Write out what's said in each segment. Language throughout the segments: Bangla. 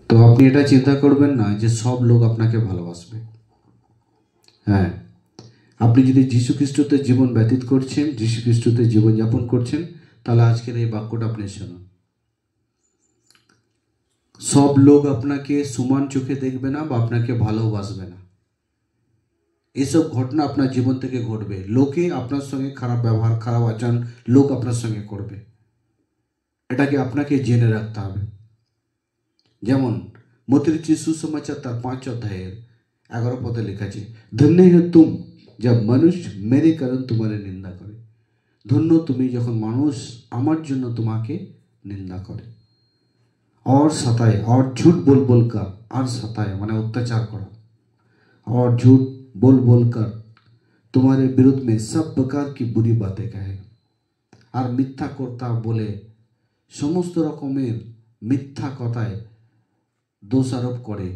তো আপনি এটা চিন্তা করবেন না যে সব লোক আপনাকে ভালোবাসবে। হ্যাঁ, আপনি যদি যীশু খ্রিস্টতে জীবন ব্যতীত করছেন, যীশু খ্রিস্টতে জীবনযাপন করছেন, তাহলে আজকের এই বাক্যটা আপনি শুনুন। সব লোক আপনাকে সমান চোখে দেখবে না বা আপনাকে ভালোবাসবে না। এসব ঘটনা আপনার জীবন থেকে ঘটবে। লোকে আপনার সঙ্গে খারাপ ব্যবহার, খারাপ আচরণ লোক আপনার সঙ্গে করবে। এটাকে আপনাকে জেনে রাখতে হবে। যেমন মথির সুসমাচার তার 5 অধ্যায়ের 11 পদে লেখা আছে, ধন্য হে তুম जब मनुष्य मेरे कारण तुम्हारे निंदा करे। ধন্য তুমি যখন মানুষ আমার জন্য তোমাকে নিন্দা করে और सताए और झूठ बोल बोल कर, और सताए माने अत्याचार करा, और झूठ बोल बोल कर तुम्हारे विरुद्ध में सब प्रकार की बुरी बातें कहे। और मिथ्या कर्ता बोले समस्त रकमेर मिथ्या कथाय दोषारोप करे,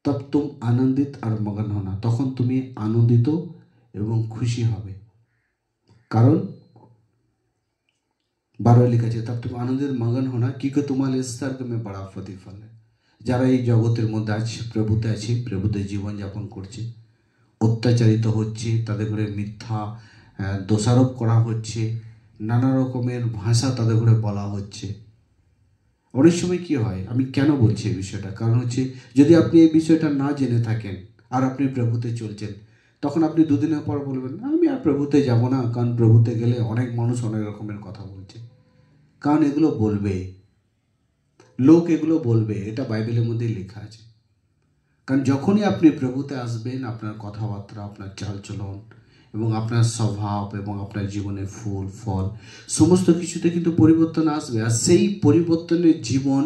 तब तुम आनंदित और मगन होना, तखन तुम्हें आनंदित एवं खुशी होबे। कारण 12 लिखा है, तब तुम आनंदित मगन होना क्योंकि तुम्हारे स्वर्ग में बड़ा प्रतिफल है। যারা এই জগতের মধ্যে আছে, প্রভুতে আছে, প্রভুতে জীবনযাপন করছে, অত্যাচারিত হচ্ছে, তাদের ঘরে মিথ্যা দোষারোপ করা হচ্ছে, নানা রকমের ভাষা তাদের ঘরে বলা হচ্ছে। অনেক সময় কি হয়, আমি কেন বলছি এই বিষয়টা, কারণ হচ্ছে যদি আপনি এই বিষয়টা না জেনে থাকেন আর আপনি প্রভুতে চলছেন, তখন আপনি দুদিনের পর বলবেন আমি আর প্রভুতে যাব না, কারণ প্রভুতে গেলে অনেক মানুষ অনেক রকমের কথা বলছে। কারণ এগুলো বলবে লোক, এগুলো বলবে, এটা বাইবেলের মধ্যে লেখা আছে। কারণ যখনই আপনি প্রভুতে আসবেন, আপনার কথাবার্তা, আপনার চালচলন এবং আপনার স্বভাব এবং আপনার জীবনের ফুল ফল সমস্ত কিছুতে কিন্তু পরিবর্তন আসবে। আর সেই পরিবর্তনের জীবন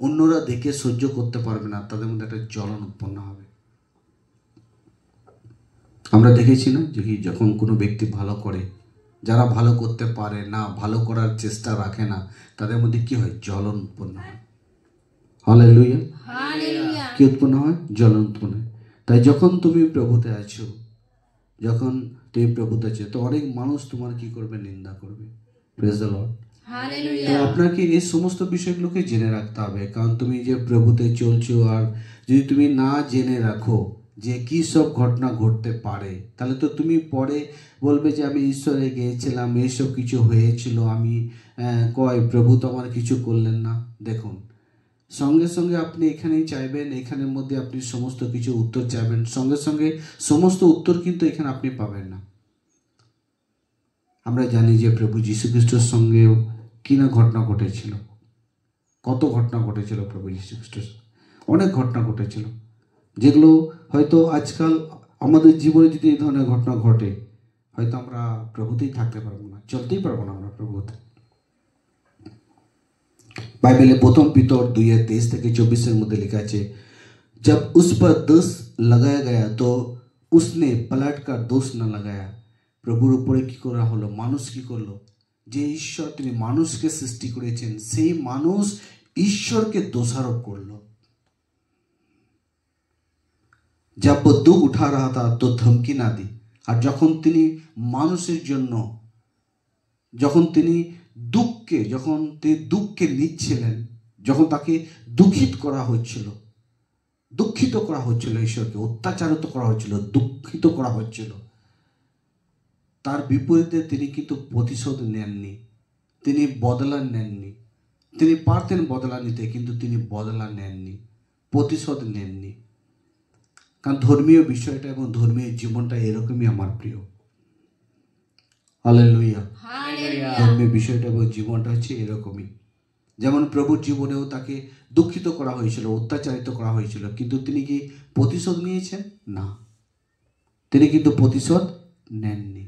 অন্যরা দেখে সহ্য করতে পারবে না, তাদের মধ্যে একটা জ্বলন উৎপন্ন হবে। আমরা দেখেছি না যে যখন কোনো ব্যক্তি ভালো করে, যারা ভালো করতে পারে না, ভালো করার চেষ্টা রাখে না, তাদের মধ্যে কি হয়, জ্বলন উৎপন্ন হয়। Hallelujah, hallelujah. কি উৎপন্ন হয়, জ্বলন উৎপন্ন হয়। তাই যখন তুমি প্রভুতে আছো, যখন তুমি প্রভুতে আছো, তো অনেক মানুষ তোমার কি করবে, নিন্দা করবে। Praise the Lord, hallelujah. তো আপনাকে এই সমস্ত বিষয়গুলোকে জেনে রাখতে হবে। কারণ তুমি যে প্রভুতে চলছো, আর যদি তুমি না জেনে রাখো যে কি সব ঘটনা ঘটতে পারে, তাহলে তো তুমি পরে বলবে যে আমি ঈশ্বরে গিয়েছিলাম, এইসব কিছু হয়েছিল, আমি কয় প্রভু তো আমার কিছু করলেন না। দেখুন, সঙ্গে সঙ্গে আপনি এখানেই চাইবেন, এখানের মধ্যে আপনি সমস্ত কিছু উত্তর চাইবেন, সঙ্গে সঙ্গে সমস্ত উত্তর কিন্তু এখানে আপনি পাবেন না। আমরা জানি যে প্রভু যীশু খ্রিস্টের সঙ্গেও কি না ঘটনা ঘটেছিল, কত ঘটনা ঘটেছিল প্রভু যীশু খ্রিস্টের, অনেক ঘটনা ঘটেছিল, যেগুলো হয়তো আজকাল আমাদের জীবনে যদি এই ধরনের ঘটনা ঘটে, হয়তো আমরা প্রভুতেই থাকতে পারবো না, চলতেই পারবো না আমরা প্রভুতে। बाइबल प्रथम पीतर 2:23-24 মধ্যে লেখা আছে, जब उस पर दोष लगाया गया तो उसने पलट कर दोष न लगाया। প্রভুর উপরে কি করা হলো, মানুষ কি করলো, যে ঈশ্বর তিনি মানুষকে সৃষ্টি করেছেন, সেই মানুষ ঈশ্বরকে দোষারোপ করলো। जब वो दुख उठा रहा था तो धमकी ना दी। আর যখন তিনি মানুষের জন্য, যখন তিনি দুঃখকে নিচ্ছিলেন, যখন তাকে দুঃখিত করা হচ্ছিল, দুঃখিত করা হচ্ছিল, ঈশ্বরকে অত্যাচারিত করা হচ্ছিল, দুঃখিত করা হচ্ছিল, তার বিপরীতে তিনি কিন্তু প্রতিশোধ নেননি, তিনি বদলা নেননি। তিনি পারতেন বদলা নিতে, কিন্তু তিনি বদলা নেননি, প্রতিশোধ নেননি। কারণ ধর্মীয় বিষয়টা এবং ধর্মীয় জীবনটা এরকমই আমার প্রিয়। হালেলুয়া, ধর্মীয় বিষয়টা এবং জীবনটা হচ্ছে এরকমই। যেমন প্রভুর জীবনেও তাকে দুঃখিত করা হয়েছিল, অত্যাচারিত করা হয়েছিল, কিন্তু তিনি কি প্রতিশোধ নিয়েছেন? না, তিনি কিন্তু প্রতিশোধ নেননি।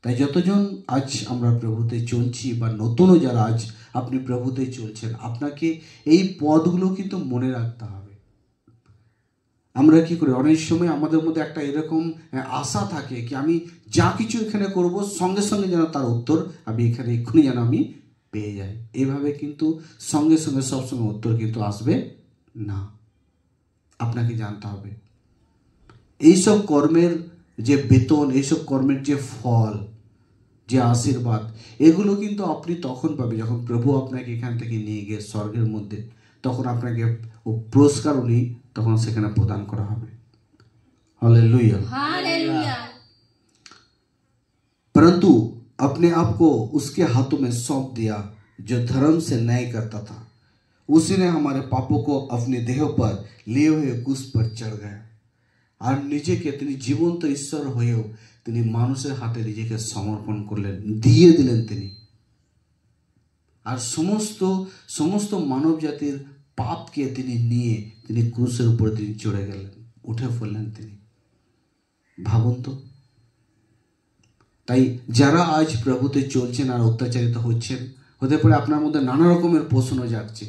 তাই যতজন আজ আমরা প্রভুতে চলছি, বা নতুনও যারা আজ আপনি প্রভুতে চলছেন, আপনাকে এই পদগুলো কিন্তু মনে রাখতে হবে। আমরা কি করি, অনেক সময় আমাদের মধ্যে একটা এরকম আশা থাকে কি আমি যা কিছু এখানে করব, সঙ্গে সঙ্গে যেন তার উত্তর আমি এখানে এক্ষুনি যেন আমি পেয়ে যাই। এইভাবে কিন্তু সঙ্গে সঙ্গে সবসময় উত্তর কিন্তু আসবে না। আপনাকে জানতে হবে এইসব কর্মের যে বেতন, এইসব কর্মের যে ফল, যে আশীর্বাদ, এগুলো কিন্তু আপনি তখন পাবেন যখন প্রভু আপনাকে এখান থেকে নিয়ে গিয়ে স্বর্গের মধ্যে, তখন আপনাকে পুরস্কার উনি তখন সেখানে প্রদান করা হবে। हालेलुया। हालेलुया। परंतु अपने आप को उसके हाथों में सौंप दिया जो धर्म से न्याय करता था। उसी ने हमारे पापों को अपने देह पर लिए हुए क्रूस पर चढ़ गया। আর নিজেকে তিনি জীবন্ত ঈশ্বর হয়েও তিনি মানুষের হাতে নিজেকে সমর্পণ করলেন, দিয়ে দিলেন তিনি। আর সমস্ত সমস্ত মানব জাতির পাপকে তিনি নিয়ে তিনি ক্রুশের উপরে তিনি চড়ে গেলেন, উঠে পড়লেন তিনি। ভাবুন তো। তাই যারা আজ প্রভুতে চলছেন আর অত্যাচারিত হচ্ছেন, হতে পারে আপনার মধ্যে নানা রকমের প্রশ্ন জাগছে,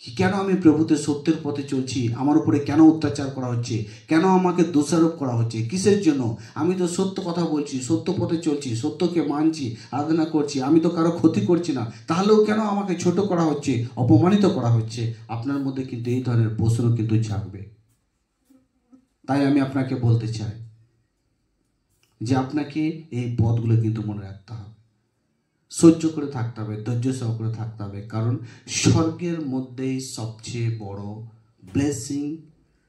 কেন আমি প্রভুতে সত্যের পথে চলছি, আমার উপরে কেন অত্যাচার করা হচ্ছে, কেন আমাকে দোষারোপ করা হচ্ছে, কিসের জন্য? আমি তো সত্য কথা বলছি, সত্য পথে চলছি, সত্যকে মানছি, আরাধনা করছি, আমি তো কারো ক্ষতি করছি না, তাহলেও কেন আমাকে ছোট করা হচ্ছে, অপমানিত করা হচ্ছে? আপনার মধ্যে কিন্তু এই ধরনের প্রশ্ন কিন্তু জাগবে। তাই আমি আপনাকে বলতে চাই যে আপনাকে এই পথগুলো কিন্তু মনে রাখতে হবে, সহ্য করে থাকতে হবে, ধৈর্য সহকারে থাকতে হবে, কারণ স্বর্গের মধ্যেই সবচেয়ে বড় ব্লেসিং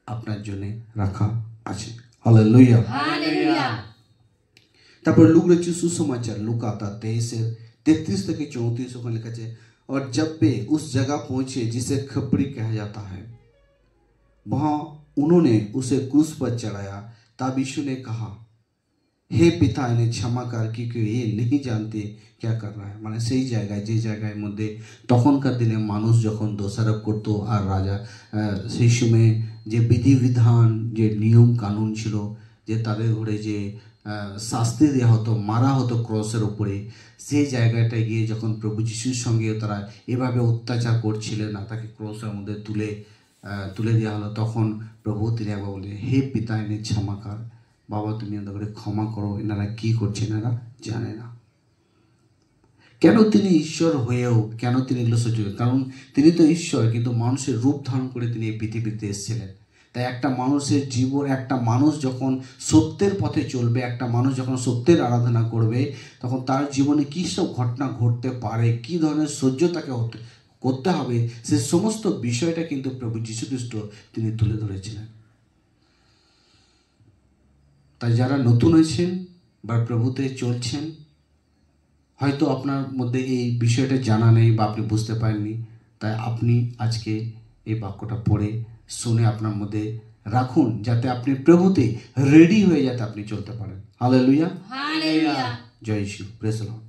আপনার জন্য রাখা আছে। हालेलुया। हालेलुया। তারপর লুক রচিত সুসমাচার लूका 23:33 থেকে 34 ওখানে লেখা আছে, और जब वे उस जगह पहुंचे जिसे खपरी कहा जाता है, वहां उन्होंने उसे क्रूस पर चढ़ाया। तब यीशु ने कहा, हे पिता इन्हें क्षमा कर, क्योंकि ये नहीं जानते क्या कर रहा है। মানে সেই জায়গায়, যে জায়গায় মধ্যে তখনকার দিনে মানুষ যখন দোষারোপ করতো আর রাজা সেই সময়ে যে বিধিবিধান, যে নিয়ম কানুন ছিল, যে তাদের ঘরে যে শাস্তি দেওয়া হতো, মারা হতো ক্রসের উপরে, সেই জায়গাটায় গিয়ে যখন প্রভু যিশুর সঙ্গে তারা এভাবে অত্যাচার করছিলেন না, তাকে ক্রসের মধ্যে তুলে দেওয়া হলো, তখন প্রভু তিনি একবার বললেন, হে পিতা ইন্হেं क्षमा कर, বাবা তুমি ওদের ক্ষমা করো, এনারা কি করছে এনারা জানে না। কেন তিনি ঈশ্বর হয়েও কেন তিনি এগুলো সহ্য করেন? কারণ তিনি তো ঈশ্বর, কিন্তু মানুষের রূপ ধারণ করে তিনি এই পৃথিবীতে এসেছিলেন। তাই একটা মানুষের জীবন, একটা মানুষ যখন সত্যের পথে চলবে, একটা মানুষ যখন সত্যের আরাধনা করবে, তখন তার জীবনে কী সব ঘটনা ঘটতে পারে, কী ধরনের সহ্য তাকে করতে হবে, সে সমস্ত বিষয়টা কিন্তু প্রভু যীশু খ্রিস্ট তিনি তুলে ধরেছিলেন। তাই যারা নতুন আছেন বা প্রভুতে চলছেন, হয়তো আপনার মধ্যে এই বিষয়টা জানা নেই বা আপনি বুঝতে পারেননি, তাই আপনি আজকে এই বাক্যটা পড়ে শুনে আপনার মধ্যে রাখুন, যাতে আপনি প্রভুতে রেডি হয়ে যাতে আপনি চলতে পারেন। হালেলুয়া। हालेलुया। জয় যিশু। Praise the Lord.